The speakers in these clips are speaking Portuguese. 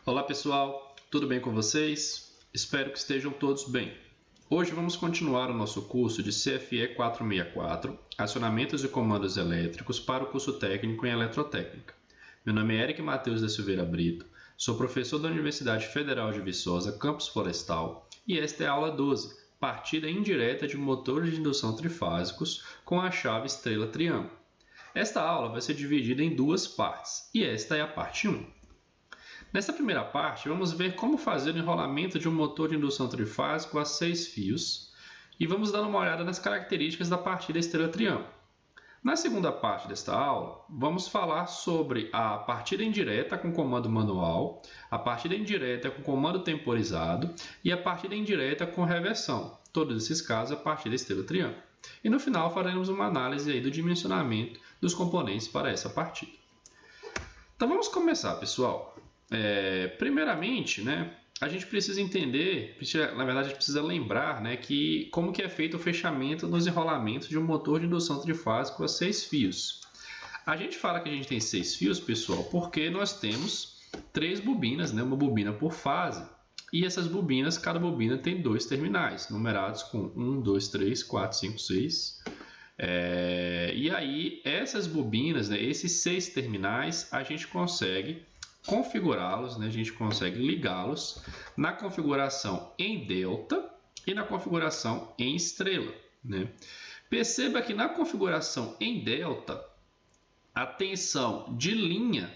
Olá pessoal, tudo bem com vocês? Espero que estejam todos bem. Hoje vamos continuar o nosso curso de CFE 464, Acionamentos e Comandos Elétricos para o curso técnico em Eletrotécnica. Meu nome é Eric Matheus da Silveira Brito, sou professor da Universidade Federal de Viçosa, Campus Florestal, e esta é a aula 12, partida indireta de motores de indução trifásicos com a chave estrela-triângulo. Esta aula vai ser dividida em duas partes, e esta é a parte 1. Nesta primeira parte, vamos ver como fazer o enrolamento de um motor de indução trifásico a 6 fios e vamos dar uma olhada nas características da partida estrela-triângulo. Na segunda parte desta aula, vamos falar sobre a partida indireta com comando manual, a partida indireta com comando temporizado e a partida indireta com reversão. Todos esses casos, a partida estrela-triângulo. E no final, faremos uma análise aí do dimensionamento dos componentes para essa partida. Então vamos começar, pessoal. Primeiramente, a gente precisa entender, na verdade a gente precisa lembrar, que como que é feito o fechamento nos enrolamentos de um motor de indução trifásico a 6 fios. A gente fala que a gente tem 6 fios, pessoal, porque nós temos 3 bobinas, uma bobina por fase, e essas bobinas, cada bobina tem 2 terminais, numerados com 1, 2, 3, 4, 5, 6. E aí, essas bobinas, esses 6 terminais, a gente consegue configurá-los, a gente consegue ligá-los na configuração em delta e na configuração em estrela. Perceba que na configuração em delta, a tensão de linha,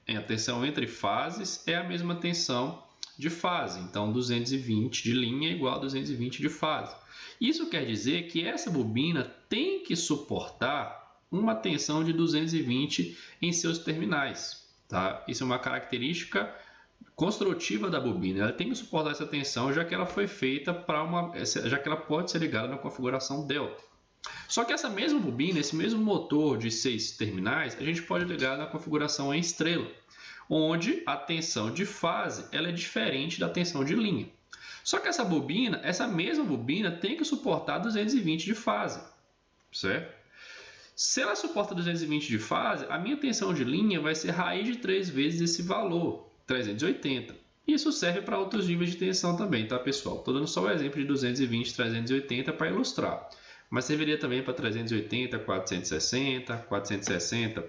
a tensão entre fases, é a mesma tensão de fase. Então, 220 de linha é igual a 220 de fase. Isso quer dizer que essa bobina tem que suportar uma tensão de 220 em seus terminais. Tá? Isso é uma característica construtiva da bobina. Ela tem que suportar essa tensão, já que ela foi feita já que ela pode ser ligada na configuração delta. Só que essa mesma bobina, esse mesmo motor de 6 terminais, a gente pode ligar na configuração em estrela, onde a tensão de fase ela é diferente da tensão de linha. Só que essa mesma bobina tem que suportar 220 de fase, certo? Se ela suporta 220 de fase, a minha tensão de linha vai ser raiz de 3 vezes esse valor, 380. Isso serve para outros níveis de tensão também, tá, pessoal? Estou dando só o exemplo de 220 e 380 para ilustrar. Mas serviria também para 380, 460, 460,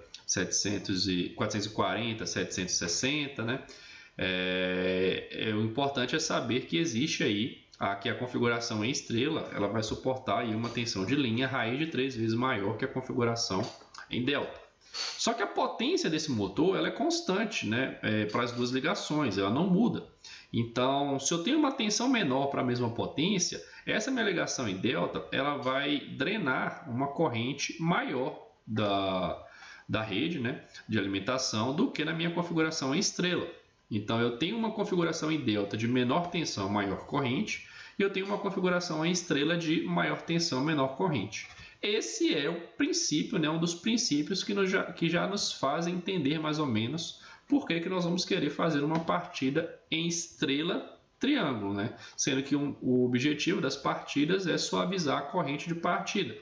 440, 760, O importante é saber que existe aí que a configuração em estrela ela vai suportar aí uma tensão de linha raiz de 3 vezes maior que a configuração em delta. Só que a potência desse motor ela é constante, para as duas ligações, ela não muda. Então, se eu tenho uma tensão menor para a mesma potência, essa minha ligação em delta ela vai drenar uma corrente maior da rede, de alimentação do que na minha configuração em estrela. Então, eu tenho uma configuração em delta de menor tensão, maior corrente, e eu tenho uma configuração em estrela de maior tensão, menor corrente. Esse é o princípio, um dos princípios que já nos fazem entender mais ou menos por que nós vamos querer fazer uma partida em estrela-triângulo, sendo que o objetivo das partidas é suavizar a corrente de partida.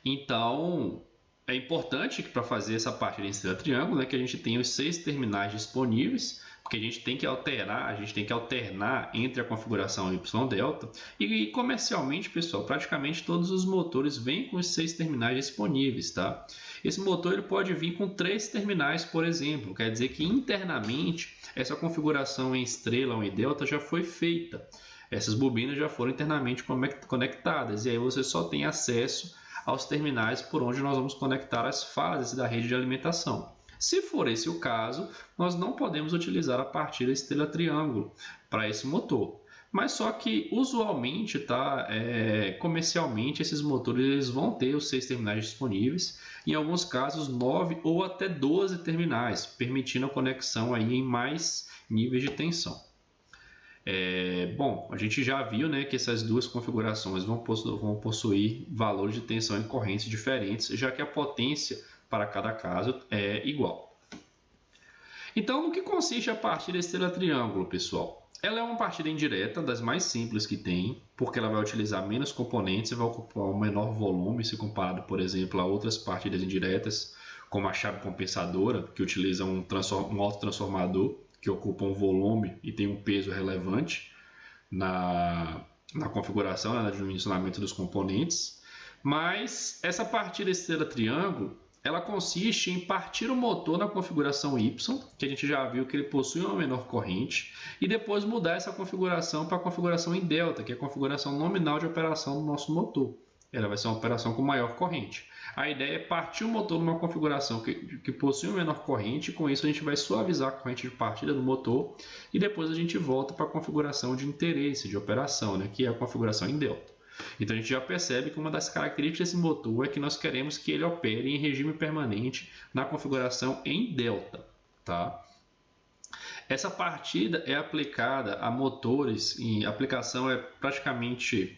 Então, é importante que para fazer essa partida em estrela-triângulo, que a gente tenha os 6 terminais disponíveis, porque a gente tem que alternar entre a configuração Y-delta. E comercialmente, pessoal, praticamente todos os motores vêm com os 6 terminais disponíveis, tá? Esse motor ele pode vir com 3 terminais, por exemplo. Quer dizer que internamente essa configuração em estrela ou em delta já foi feita. Essas bobinas já foram internamente conectadas e aí você só tem acesso aos terminais por onde nós vamos conectar as fases da rede de alimentação. Se for esse o caso, nós não podemos utilizar a partida estrela-triângulo para esse motor. Mas só que usualmente, comercialmente, esses motores eles vão ter os 6 terminais disponíveis, em alguns casos 9 ou até 12 terminais, permitindo a conexão aí em mais níveis de tensão. Bom, a gente já viu que essas duas configurações vão possuir valores de tensão em correntes diferentes, já que a potência para cada caso é igual. Então, no que consiste a partida estrela-triângulo, pessoal? Ela é uma partida indireta, das mais simples que tem, porque ela vai utilizar menos componentes e vai ocupar um menor volume se comparado, por exemplo, a outras partidas indiretas, como a chave compensadora, que utiliza um autotransformador, que ocupa um volume e tem um peso relevante na configuração, né, no dimensionamento dos componentes. Mas essa partida estrela-triângulo, ela consiste em partir o motor na configuração Y, que a gente já viu que ele possui uma menor corrente, e depois mudar essa configuração para a configuração em delta, que é a configuração nominal de operação do nosso motor. Ela vai ser uma operação com maior corrente. A ideia é partir o motor numa configuração que possui uma menor corrente, e com isso a gente vai suavizar a corrente de partida do motor, e depois a gente volta para a configuração de interesse, de operação, né, que é a configuração em delta. Então a gente já percebe que uma das características desse motor é que nós queremos que ele opere em regime permanente na configuração em delta, tá? Essa partida é aplicada a motores, e a aplicação é praticamente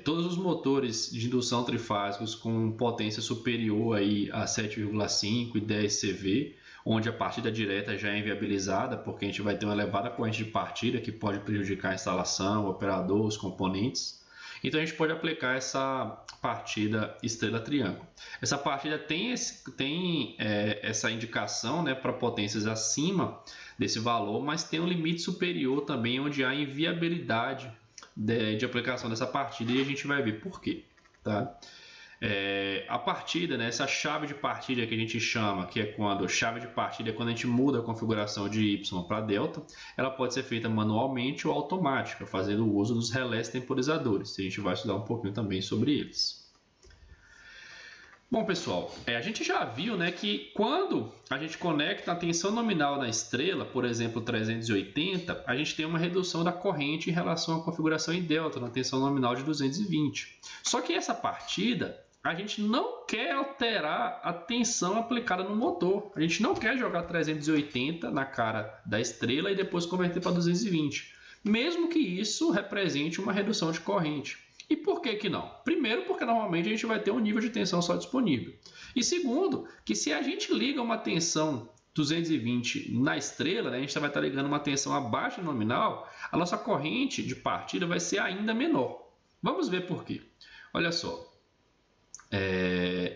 todos os motores de indução trifásicos com potência superior aí a 7,5 e 10 CV, onde a partida direta já é inviabilizada, porque a gente vai ter uma elevada corrente de partida que pode prejudicar a instalação, o operador, os componentes. Então a gente pode aplicar essa partida estrela-triângulo. Essa partida tem essa indicação, né, para potências acima desse valor, mas tem um limite superior também, onde há inviabilidade de aplicação dessa partida, e a gente vai ver por quê, tá? A partida, né, essa chave de partida que a gente chama, que é quando chave de partida é quando a gente muda a configuração de Y para delta, ela pode ser feita manualmente ou automática, fazendo uso dos relés temporizadores. A gente vai estudar um pouquinho também sobre eles. Bom, pessoal, a gente já viu, né, que quando a gente conecta a tensão nominal na estrela, por exemplo, 380, a gente tem uma redução da corrente em relação à configuração em delta, na tensão nominal de 220. Só que essa partida, a gente não quer alterar a tensão aplicada no motor. A gente não quer jogar 380 na cara da estrela e depois converter para 220, mesmo que isso represente uma redução de corrente. E por que que não? Primeiro, porque normalmente a gente vai ter um nível de tensão só disponível. E segundo, que se a gente liga uma tensão 220 na estrela, né, a gente vai estar ligando uma tensão abaixo do nominal, a nossa corrente de partida vai ser ainda menor. Vamos ver por quê. Olha só.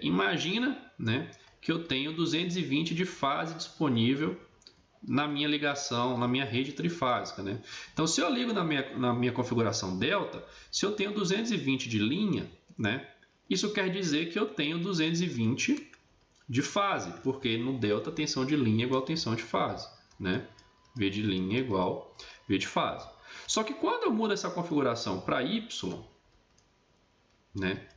Imagina, né, que eu tenho 220 de fase disponível na minha ligação, na minha rede trifásica, né? Então, se eu ligo na minha configuração delta, se eu tenho 220 de linha, né, isso quer dizer que eu tenho 220 de fase, porque no delta tensão de linha é igual a tensão de fase, né? V de linha é igual V de fase. Só que quando eu mudo essa configuração para Y, né,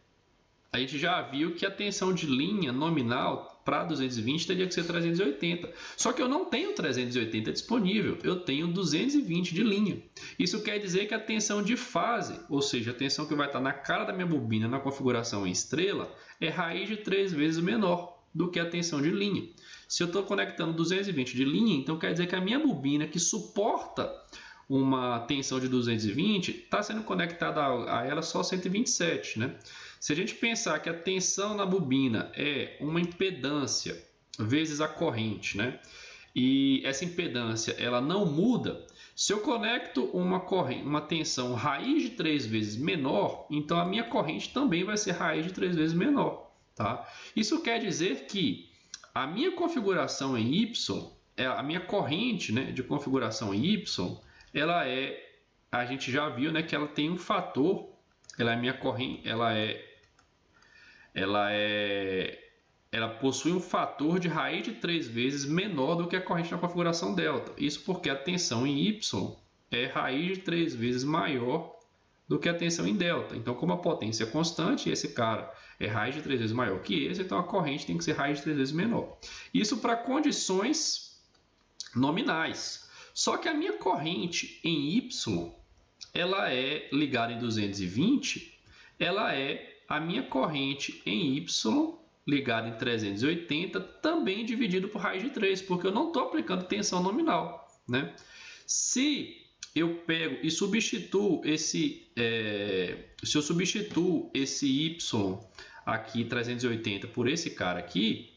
a gente já viu que a tensão de linha nominal para 220 teria que ser 380. Só que eu não tenho 380 disponível, eu tenho 220 de linha. Isso quer dizer que a tensão de fase, ou seja, a tensão que vai estar na cara da minha bobina na configuração em estrela, é raiz de 3 vezes menor do que a tensão de linha. Se eu estou conectando 220 de linha, então quer dizer que a minha bobina que suporta uma tensão de 220 está sendo conectada a ela só 127, né? Se a gente pensar que a tensão na bobina é uma impedância vezes a corrente, né, e essa impedância ela não muda, se eu conecto uma tensão raiz de 3 vezes menor, então a minha corrente também vai ser raiz de 3 vezes menor, tá? Isso quer dizer que a minha configuração em Y, a minha corrente, né, de configuração em Y, a gente já viu, né, que ela tem um fator, ela possui um fator de raiz de 3 vezes menor do que a corrente na configuração delta. Isso porque a tensão em Y é raiz de 3 vezes maior do que a tensão em delta. Então, como a potência é constante, esse cara é raiz de 3 vezes maior que esse, então a corrente tem que ser raiz de 3 vezes menor. Isso para condições nominais. Só que a minha corrente em Y, ela é ligada em 220, ela é a minha corrente em Y ligada em 380, também dividido por raiz de 3, porque eu não estou aplicando tensão nominal, né? Se eu pego e substituo se eu substituo esse Y aqui, 380, por esse cara aqui,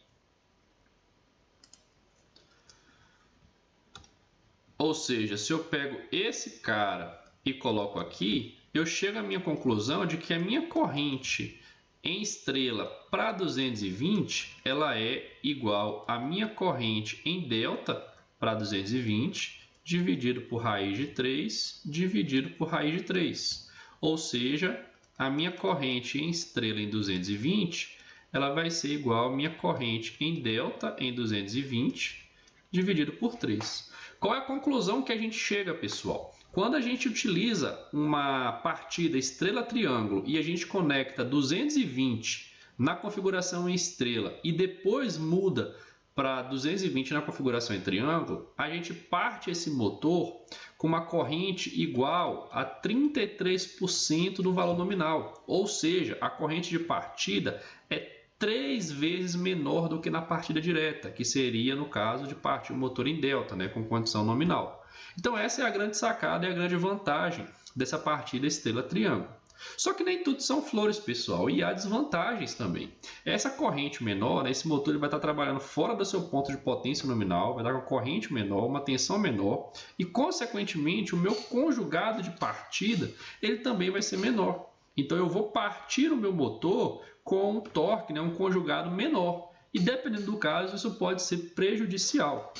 ou seja, se eu pego esse cara e coloco aqui, eu chego à minha conclusão de que a minha corrente em estrela para 220, ela é igual à minha corrente em delta para 220, dividido por raiz de 3, dividido por raiz de 3. Ou seja, a minha corrente em estrela em 220, ela vai ser igual à minha corrente em delta em 220, dividido por 3. Qual é a conclusão que a gente chega, pessoal? Quando a gente utiliza uma partida estrela-triângulo e a gente conecta 220 na configuração em estrela e depois muda para 220 na configuração em triângulo, a gente parte esse motor com uma corrente igual a 33% do valor nominal. Ou seja, a corrente de partida é 3 vezes menor do que na partida direta, que seria no caso de partir o motor em delta, né, com condição nominal. Então essa é a grande sacada e a grande vantagem dessa partida estrela-triângulo. Só que nem tudo são flores, pessoal, e há desvantagens também. Essa corrente menor, né, esse motor ele vai estar trabalhando fora do seu ponto de potência nominal, vai dar uma corrente menor, uma tensão menor, e consequentemente o meu conjugado de partida ele também vai ser menor. Então eu vou partir o meu motor com um torque, né, um conjugado menor, e dependendo do caso isso pode ser prejudicial.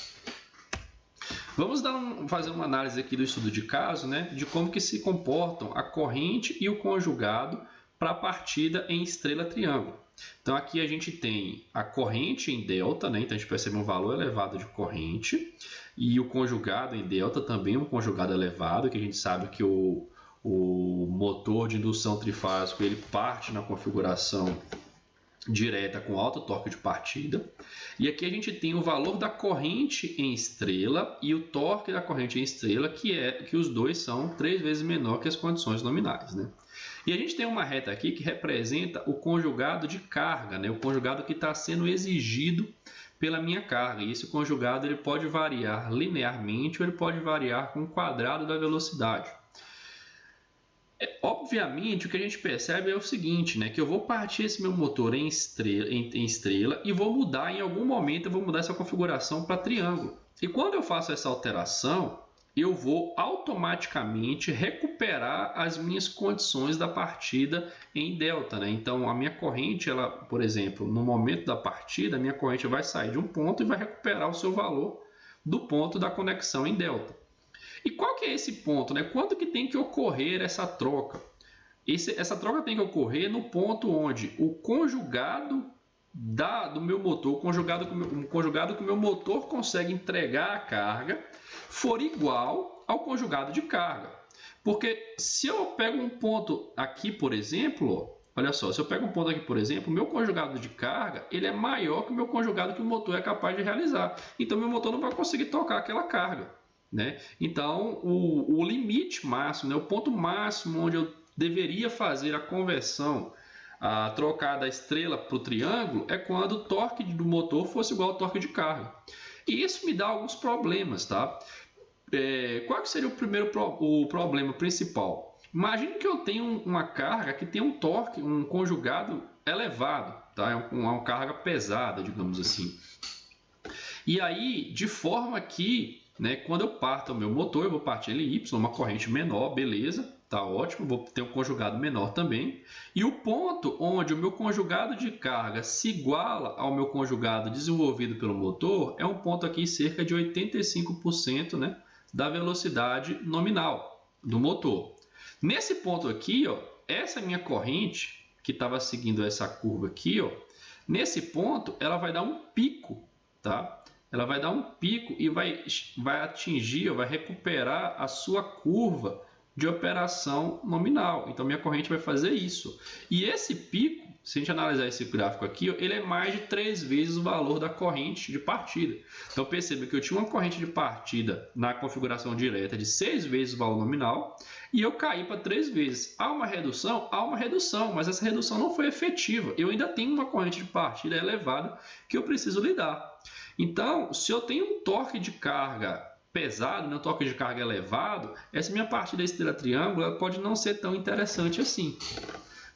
Vamos fazer uma análise aqui do estudo de caso, né, de como que se comportam a corrente e o conjugado para a partida em estrela-triângulo. Então aqui a gente tem a corrente em delta, né, então a gente percebe um valor elevado de corrente, e o conjugado em delta também um conjugado elevado, que a gente sabe que o motor de indução trifásico ele parte na configuração direta com alto torque de partida. E aqui a gente tem o valor da corrente em estrela e o torque da corrente em estrela, que os dois são 3 vezes menor que as condições nominais, né? E a gente tem uma reta aqui que representa o conjugado de carga, né? O conjugado que está sendo exigido pela minha carga. E esse conjugado ele pode variar linearmente ou ele pode variar com o quadrado da velocidade. Obviamente, o que a gente percebe é o seguinte, né? Que eu vou partir esse meu motor em estrela e vou mudar, em algum momento, eu vou mudar essa configuração para triângulo. E quando eu faço essa alteração, eu vou automaticamente recuperar as minhas condições da partida em delta, né? Então, a minha corrente, ela, por exemplo, no momento da partida, a minha corrente vai sair de um ponto e vai recuperar o seu valor do ponto da conexão em delta. E qual que é esse ponto, né? Quando que tem que ocorrer essa troca? Essa troca tem que ocorrer no ponto onde o conjugado do meu motor, o conjugado que o meu motor consegue entregar a carga, for igual ao conjugado de carga. Porque se eu pego um ponto aqui, por exemplo, olha só, se eu pego um ponto aqui, por exemplo, o meu conjugado de carga ele é maior que o meu conjugado que o motor é capaz de realizar. Então, meu motor não vai conseguir tocar aquela carga, né? Então, o limite máximo, né, o ponto máximo onde eu deveria fazer a conversão, a trocar da estrela para o triângulo, é quando o torque do motor fosse igual ao torque de carga. E isso me dá alguns problemas, tá? Qual que seria o problema principal? Imagine que eu tenho uma carga que tem um torque, um conjugado elevado, tá? É uma carga pesada, digamos assim. E aí, de forma que, né, quando eu parto o meu motor, eu vou partir ele Y, uma corrente menor, beleza, tá ótimo, vou ter um conjugado menor também. E o ponto onde o meu conjugado de carga se iguala ao meu conjugado desenvolvido pelo motor é um ponto aqui cerca de 85%, né, da velocidade nominal do motor. Nesse ponto aqui, ó, essa minha corrente, que estava seguindo essa curva aqui, ó, nesse ponto ela vai dar um pico, tá? Ela vai dar um pico e vai atingir, vai recuperar a sua curva de operação nominal. Então, minha corrente vai fazer isso. E esse pico, se a gente analisar esse gráfico aqui, ele é mais de 3 vezes o valor da corrente de partida. Então, perceba que eu tinha uma corrente de partida na configuração direta de 6 vezes o valor nominal e eu caí para 3 vezes. Há uma redução? Há uma redução, mas essa redução não foi efetiva. Eu ainda tenho uma corrente de partida elevada que eu preciso lidar. Então, se eu tenho um torque de carga pesado, um torque de carga elevado, essa minha partida estrela-triângulo ela pode não ser tão interessante assim.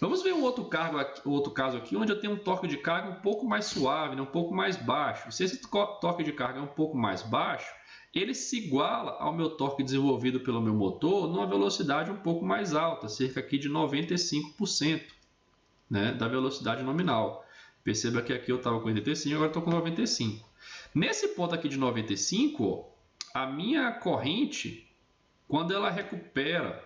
Vamos ver um outro caso aqui, onde eu tenho um torque de carga um pouco mais suave, né, um pouco mais baixo. Se esse torque de carga é um pouco mais baixo, ele se iguala ao meu torque desenvolvido pelo meu motor numa velocidade um pouco mais alta, cerca aqui de 95%, né, da velocidade nominal. Perceba que aqui eu estava com 85, agora estou com 95. Nesse ponto aqui de 95, ó, a minha corrente, quando ela recupera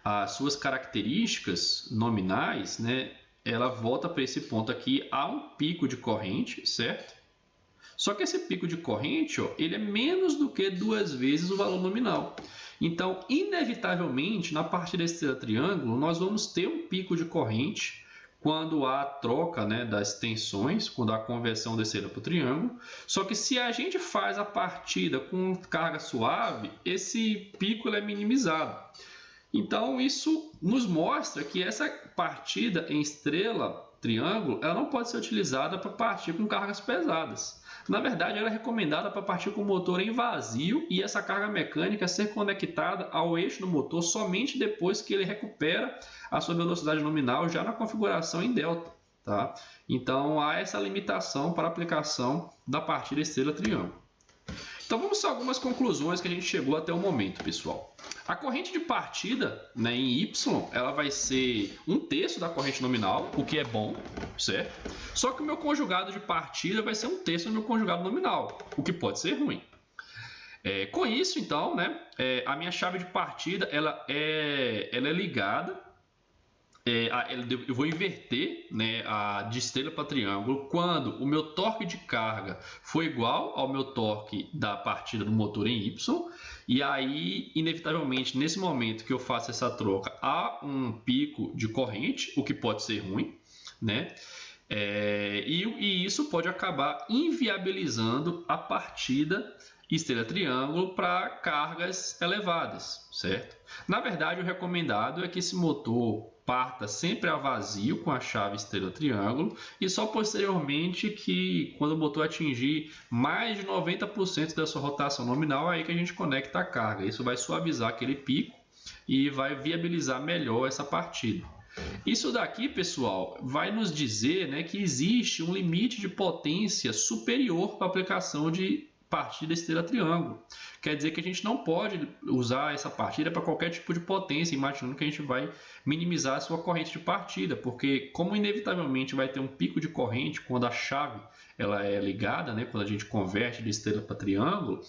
as suas características nominais, né, ela volta para esse ponto aqui, há um pico de corrente, certo? Só que esse pico de corrente, ó, ele é menos do que 2 vezes o valor nominal. Então, inevitavelmente, na partida estrela-triângulo, nós vamos ter um pico de corrente quando há a troca, né, das tensões, quando há a conversão da estrela para o triângulo. Só que se a gente faz a partida com carga suave, esse pico ele é minimizado. Então, isso nos mostra que essa partida em estrela-triângulo ela não pode ser utilizada para partir com cargas pesadas. Na verdade, ela é recomendada para partir com o motor em vazio e essa carga mecânica ser conectada ao eixo do motor somente depois que ele recupera a sua velocidade nominal já na configuração em delta. Tá? Então, há essa limitação para a aplicação da partida estrela-triângulo. Então, vamos a algumas conclusões que a gente chegou até o momento, pessoal. A corrente de partida, né, em Y, ela vai ser 1/3 da corrente nominal, o que é bom, certo? Só que o meu conjugado de partida vai ser 1/3 do meu conjugado nominal, o que pode ser ruim. Com isso, então, né, a minha chave de partida ela é ligada. Eu vou inverter, né, de estrela para triângulo quando o meu torque de carga for igual ao meu torque da partida do motor em Y. E aí, inevitavelmente, nesse momento que eu faço essa troca, há um pico de corrente, o que pode ser ruim, né? E isso pode acabar inviabilizando a partida estrela-triângulo para cargas elevadas, certo? Na verdade, o recomendado é que esse motor parta sempre a vazio com a chave estrela-triângulo e só posteriormente que quando o motor atingir mais de 90% da sua rotação nominal, é aí que a gente conecta a carga. Isso vai suavizar aquele pico e vai viabilizar melhor essa partida. Isso daqui, pessoal, vai nos dizer, né, que existe um limite de potência superior para a aplicação de partida estrela-triângulo. Quer dizer que a gente não pode usar essa partida para qualquer tipo de potência, imaginando que a gente vai minimizar a sua corrente de partida, porque como inevitavelmente vai ter um pico de corrente quando a chave ela é ligada, né, quando a gente converte de estrela para triângulo,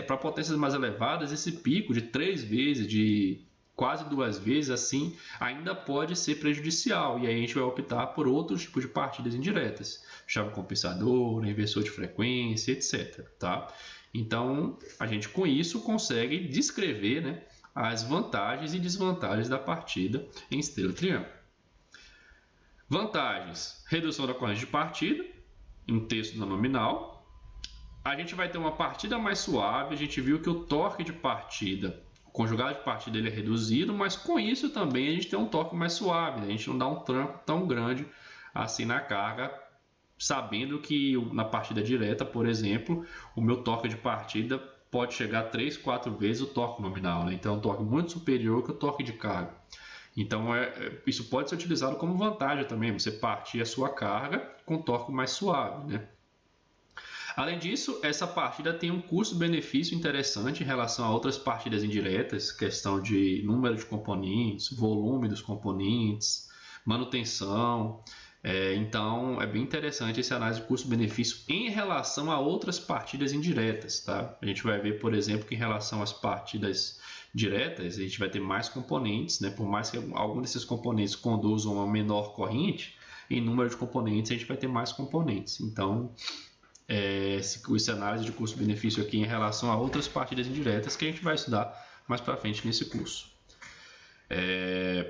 para potências mais elevadas, esse pico de 3 vezes, de quase 2 vezes assim, ainda pode ser prejudicial, e aí a gente vai optar por outros tipos de partidas indiretas, chave compensadora, inversor de frequência, etc. Tá? Então, a gente com isso consegue descrever, né, as vantagens e desvantagens da partida em estrela-triângulo. Vantagens: redução da corrente de partida, 1/3 da nominal. A gente vai ter uma partida mais suave, a gente viu que o torque de partida, o conjugado de partida ele é reduzido, mas com isso também a gente tem um torque mais suave, né? A gente não dá um tranco tão grande assim na carga, sabendo que na partida direta, por exemplo, o meu torque de partida pode chegar a 3, 4 vezes o torque nominal, né? Então é um torque muito superior que o torque de carga. Então isso pode ser utilizado como vantagem também, você partir a sua carga com torque mais suave, né? Além disso, essa partida tem um custo-benefício interessante em relação a outras partidas indiretas, questão de número de componentes, volume dos componentes, manutenção. Então, é bem interessante essa análise de custo-benefício em relação a outras partidas indiretas. Tá? A gente vai ver, por exemplo, que em relação às partidas diretas, a gente vai ter mais componentes, né? Por mais que algum desses componentes conduzam a uma menor corrente, em número de componentes a gente vai ter mais componentes. Então, essa análise de custo-benefício aqui em relação a outras partidas indiretas que a gente vai estudar mais para frente nesse curso.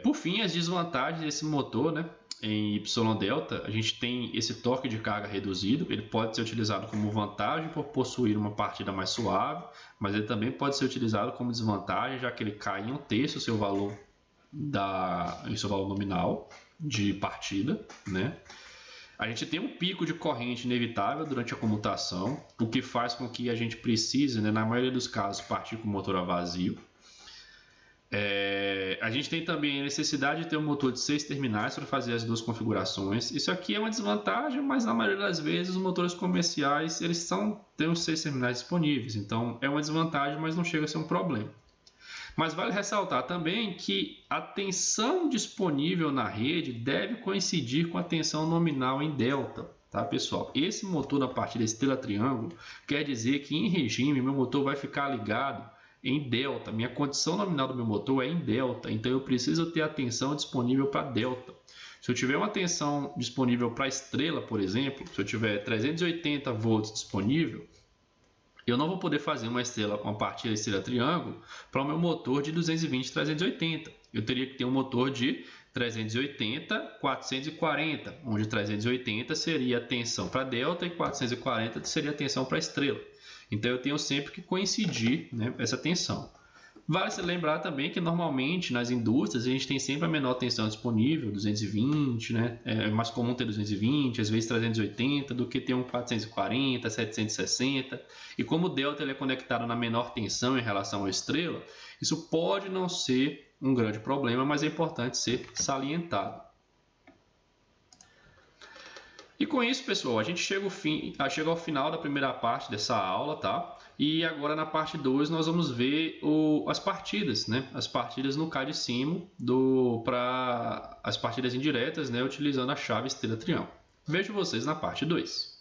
Por fim, as desvantagens desse motor, né? Em Y-delta, a gente tem esse torque de carga reduzido, ele pode ser utilizado como vantagem por possuir uma partida mais suave, mas ele também pode ser utilizado como desvantagem, já que ele cai em 1/3 o seu valor, seu valor nominal de partida, né? A gente tem um pico de corrente inevitável durante a comutação, o que faz com que a gente precise, né, na maioria dos casos, partir com o motor a vazio. A gente tem também a necessidade de ter um motor de 6 terminais para fazer as duas configurações. Isso aqui é uma desvantagem, mas na maioria das vezes os motores comerciais eles têm os 6 terminais disponíveis. Então é uma desvantagem, mas não chega a ser um problema. Mas vale ressaltar também que a tensão disponível na rede deve coincidir com a tensão nominal em delta. tá, pessoal? Esse motor na partida estrela triângulo quer dizer que em regime meu motor vai ficar ligado em delta. Minha condição nominal do meu motor é em delta, então eu preciso ter a tensão disponível para delta. Se eu tiver uma tensão disponível para estrela, por exemplo, se eu tiver 380 volts disponível, eu não vou poder fazer uma partida estrela triângulo para o meu motor de 220 380. Eu teria que ter um motor de 380 440, onde 380 seria a tensão para delta e 440 seria a tensão para estrela. Então eu tenho sempre que coincidir, né, essa tensão. Vale se lembrar também que normalmente nas indústrias a gente tem sempre a menor tensão disponível, 220, né? É mais comum ter 220, às vezes 380, do que ter um 440, 760. E como o delta ele é conectado na menor tensão em relação à estrela, isso pode não ser um grande problema, mas é importante ser salientado. E com isso, pessoal, a gente chega ao final da primeira parte dessa aula, tá? E agora na parte 2 nós vamos ver as partidas, né? As partidas no CAD-Simo para as partidas indiretas, né? Utilizando a chave estrela triângulo. Vejo vocês na parte 2.